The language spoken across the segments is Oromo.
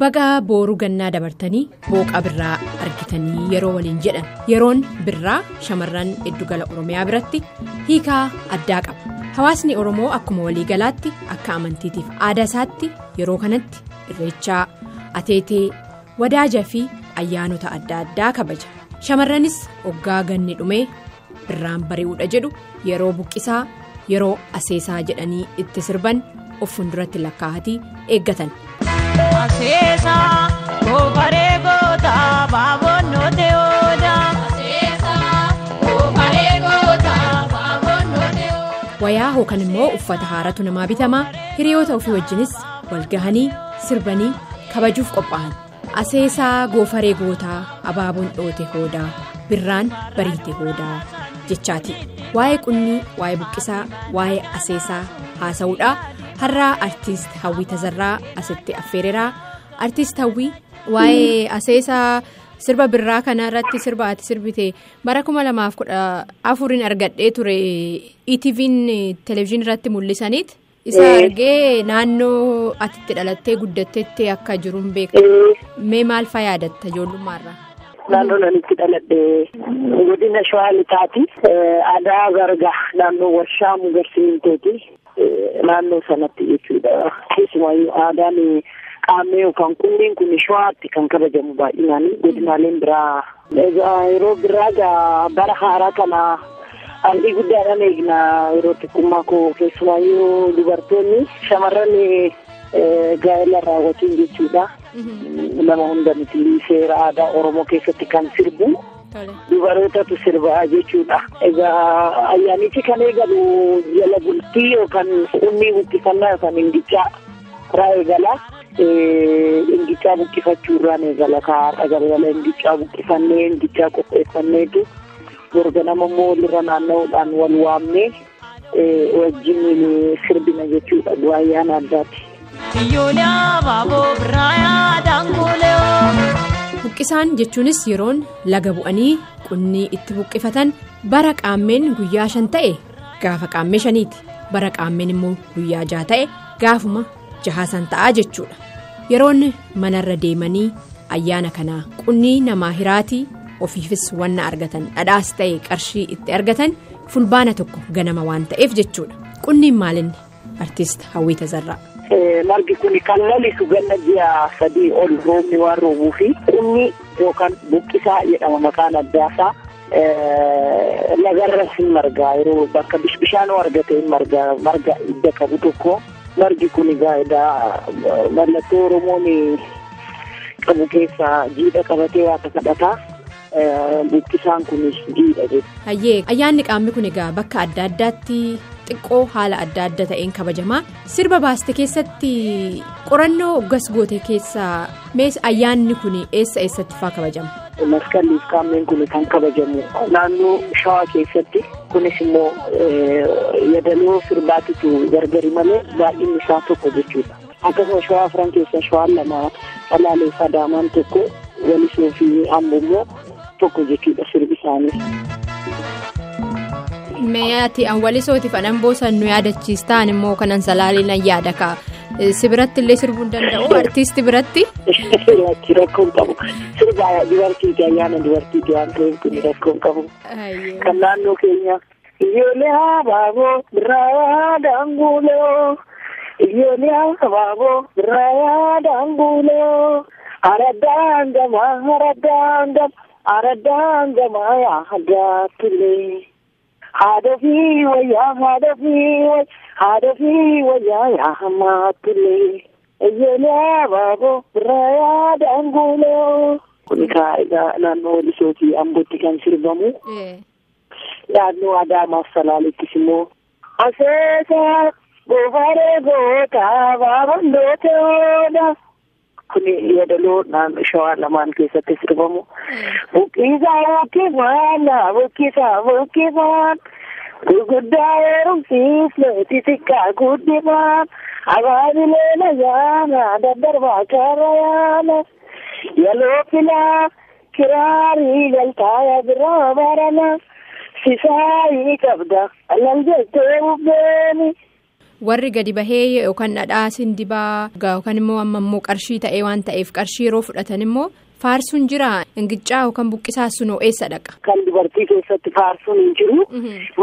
Baga booruu gannaa dabartanii booqa birraa argitanii yeroo waliin jedhan yeroon birraa shamarran Giddugala Oromiyaa biratti hiikaa addaa qaba. Hawaasni Oromoo akkuma waliigalaatti akka amantiitiif aadaa isaatti yeroo kanatti irreechaa, ateetee, wadaajaa fi ayyaanota adda addaa kabaja. Shamarranis hoggaa ganni dhumee birraan bari'uudha jedhu yeroo buqqisaa, yeroo aseesaa jedhanii itti sirban of fuulduratti lakkaa'atii eeggatan. Aseesa koofaree goota baabonnootee oodaa. Aseesa koofaree goota baabonnootee oodaa. Wayaa hookan immoo uffata haaratu namaa bitamaa hiriyoota ofii wajjinis walgahanii sirbanii kabajuuf qophaa'an. Aseesaa goofaree gootaa abaaboon dhoote hoodaa birraan bariite hoodaa jechaati. Waa'ee qunnii, waa'ee buqqisaa, waa'ee aseesaa haasa'uudha. Har'aa artiist Hawwii Tazarraa asitti affeereraa. Artiist Hawwii waa'ee aseesaa sirba birraa kana irratti sirba ati sirbite bara 2014 argadhee ture ETV'n televezyiinii irratti mul'isaniiti. Isa argee naannoo atitti dhalattee guddatteetti akka jiruun beeka. Mee maal fa'aa yaadatta ijoollummaarraa? Naannoo nanitti dhaladhee godina Shawaa Lixaati. Aadaa Gargaa naannoo warshaa Mugarsiinteeti. Naannoo sanatti jechuudha. Keessumayyuu aadaan qaamee yookaan kunniin kun Shawaatti kan kabajamu baay'inaan godinaaleen biraa. Yeroo biraa bara haaraa kana haalli guddaadhaan eegna yeroo xiqqummaa koo keessumayyuu dubartoonni shamarran gaa'ela raawwatiin jechuudha. Nama hunda miti seera aadaa Oromoo keessatti kan sirbu. Dubarootatu sirbaa jechuudha. Egaa ayyaanichi kan eegalu jala bultii yookaan qunnii buqqifannaa yookaan ingicaa irraa eegala. Ingicaa buqqifachuu irraan eegala. Kaa'aadha galgala ingicaa buqqifannee ingicaa qopheeffanneetu gorganama immoo walirra naanna'uudhaan wal waamnee wajjin sirbina jechuudha. Ayyaana addaati. Buqqisaan jechuunis yeroon laga bu'anii qunnii itti buqqifatan bara qaammeen guyyaa 5 ta'e gaafa qaammee 5ti. Bara qaammeen immoo guyyaa 6 ta'e gaafuma 6 ta'aa jechuudha. Yeroon manarra deemanii ayyaana kanaa qunnii namaa hiraatii ofiifis wanna argatan dhadhaas ta'e qarshii itti argatan fulbaana tokko ganama waan ta'eef jechuudha. Qunniin maalinni? Artiist Hawwii Tazarraa. Margi kun kan lalisu ganna ji'a 3 ol roobni waan roobuu fi qunnii yookaan buqqisaa jedhama maqaan addaasaa lagarra hin margaa yeroo bakka bishaan argate hin marga idda qabu tokko margi kun mallattoo Oromoon qabu keessaa jiidha qabatee waaqa kadhataa buqqisaan kunis jiidha jedhu. Hayyee ayyaanni qaamni kun egaa bakka adda addaatti xiqqoo haala adda adda ta'een kabajamaa. Sirba baaste keessatti qorannoo oggas goote keessaa mees ayyaanni kun eessatti fa'aa kabajama? Maskalliif qaammeen kun kan kabajamu naannoo Shawaa keessatti. Kunis immoo yadaloo sirbaatitu gargari malee baay'inni isaa tokko jechuudha. Akkasuma Shawaa Afran keessa Shawaan 2, Salaalee fi Adaamaan tokko, Walisoo fi Amboo immoo tokko jechuudha sirbi isaanii. Meeyaati an Walisootiif an Amboo san nu yaadachiistaan immoo kanan Salaaleen an yaada kaa. Si biratti illee sirbuu danda'u artiisti biratti? Rakkoon qabu. Sirba dubartiiti ayyaana dubartiiti waan ta'eef kun rakkoon qabu. Kan naannoo keenya. Iyyoolee habaaboo birraa daanguuloo. Iyyoolee habaaboo birraa daanguuloo. Araddaan gamaa yaa hagaatullee. Haadha fi wayyaa yaa hammaatullee. Iyyoolee habaaboo birraa daanguuloo. Kun egaa naannoo Walisoo fi Ambootti kan sirbamu. Naannoo Adaamaaf Salaaleettis immoo aseesaa goofaree gootaa baabonnootee oodaa. Kun yadaloo naannoo Shawaa lamaan keessatti sirbamu. Buqqisaan gurguddaa heerumsiisee xixiqqaa guddifaan abaabilee nayaana daddarbaa karaa yaana yaloo filaa kiraarii galtaaya biraa barana sisaayii qabda alal jettee bubbeeni. warri gadi bahee yookaan dhadhaa sindibaa yookaan immoo ammoo qarshii ta'ee waan ta'eef qarshii yeroo fudhatan immoo faarsuun jira ingicaa yookaan buqqisaa sunoo eessa dhaqa? Kan dubartii keessatti faarsuun hin jiru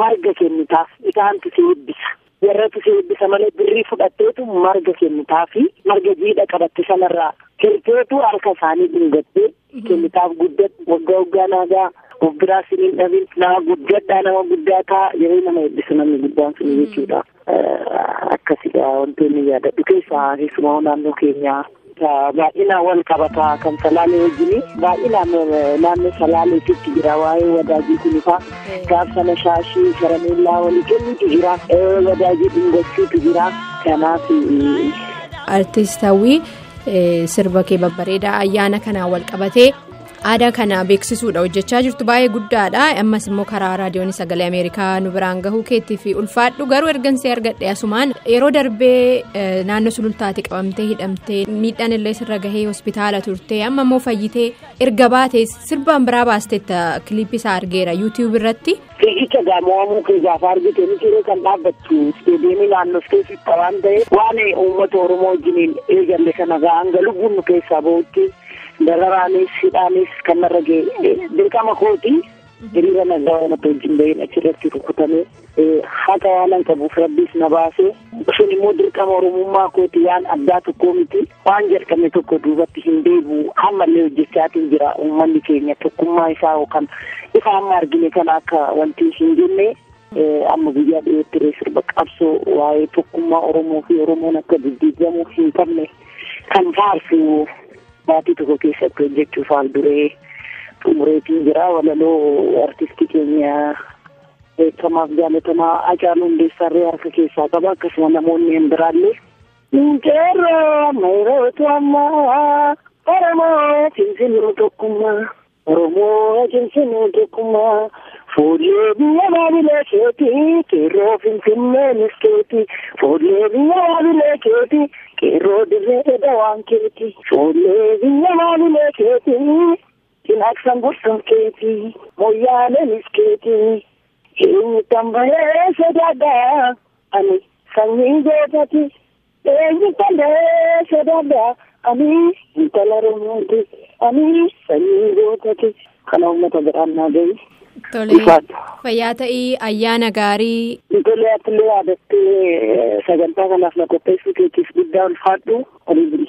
marga kennitaaf isaantu si eebbisa. Warratu si eebbisa malee birrii fudhatteetu marga kennitaafi marga jiidha qabatte sanarraa hirteetu harka isaanii dhungattee kennitaaf guddatu waggaa waggaa naagaa of biraa siniin dhabin nama guddadhaa nama guddaa ta'a yeroo nama eebbisu namni guddaan sun jechuudha. Akkasidha wantoonni yaadadhu keessaa keessumaa naannoo keenyaa baay'inaan wal qabataa kan salaalee wajjin baay'inaan naannoo salaaleetitti jira waa'ee wadaajii kunifaa gaafsana shaashii karameellaa walii kennuutu jira wadaajii dhungachuutu jira kanaaf. Artiist Hawwii sirba kee babbareedaa ayyaana kanaan wal qabatee aadaa kana beeksisuudha hojjechaa jirtu baay'ee guddaadha. Ammas immoo karaa raadiyoon sagalee Ameerikaa nu biraan gahuu keetii fi ulfaadhu garuu ergansee argadhe asumaan yeroo darbee naannoo sulultaatti qabamtee hidhamtee miidhaan illee sirra gahee hospitaala turtee amma immoo fayyitee erga baatee sirbaan biraa baasteetta kiliipii isaa argeera yuutiyuub irratti. Fiigicha gaamawamuu kee gaafa argite ni jiree kan dhaabbattu isteediyeemii naannoo keessatti waan ta'eef waan uummata Oromoo wajjiniin eegalle kana hanga lubbuun nu keessaa bahutti dararaanis hidhaanis kan narra ga'e dirqama kooti hiriira nagaa uummata wajjin baheen achirratti rukutamee haqa waanan qabuuf rabbiis na baase sun immoo dirqama oromummaa kooti waan addaa tokkoo miti waan jedhame tokko duubatti hin deebi'u ammallee hojjechaatiin jira uummanni keenya tokkummaa isaa yookaan ifa amma argine kana akka wanti hin jenne amma guyyaa dhiyootti sirba qabsoo waa'ee tokkummaa Oromoo fi Oromoon akka diddiigamuu hin qabne kan faarsu baatii tokko keessatti hojjechuuf haal duree xumureetiin jira walaloo artistii keenya beekamaaf jaalatamaa Hacaaluu Hundeessaarree harka keessaa qaba akkasuma namoonni hin biraallee. Ninkeerroo mayrootu ammaa Oromoo finfinnuu tokkummaa Oromoo finfinnuu tokkummaa fuullee biyya waabilee keetii qeerroo finfinneenis keetii fuullee biyya waabilee keetii qeerroo dirree dawaan keetii fuullee biyya waabilee keetii cinaaqsan bursan keetii moyyaaleenis keetii eenyu tambahee sodaadhaa ani sanyii gootati eenyu tambahee sodaadhaa ani intala Oromooti ani sanyii gootati kana uummata biraan naa gahi. Tole fayyaa ta'ii ayyaana gaarii. Tole atilee yaadattee sagantaa kanaaf na qopheessuu keetiif guddaa ulfaadhu olii buli.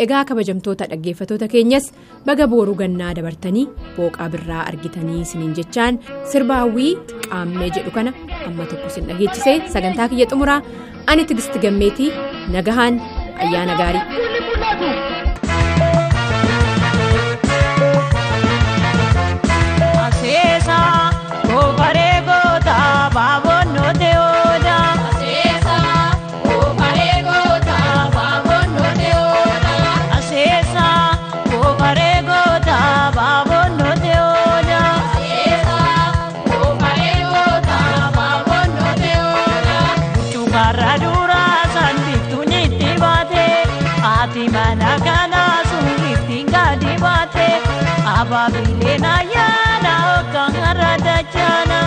Egaa kabajamtoota dhaggeeffatoota keenyas baga booruu gannaa dabartanii booqaa birraa argitanii isiniin jechaan sirba Hawwii qaammee jedhu kana amma tokko isin dhageechisee sagantaa kiyya xumuraa ani Tigisti Gammeetii nagahaan ayyaana gaarii. Abaabileen ayyaana hookaan har'a dachana.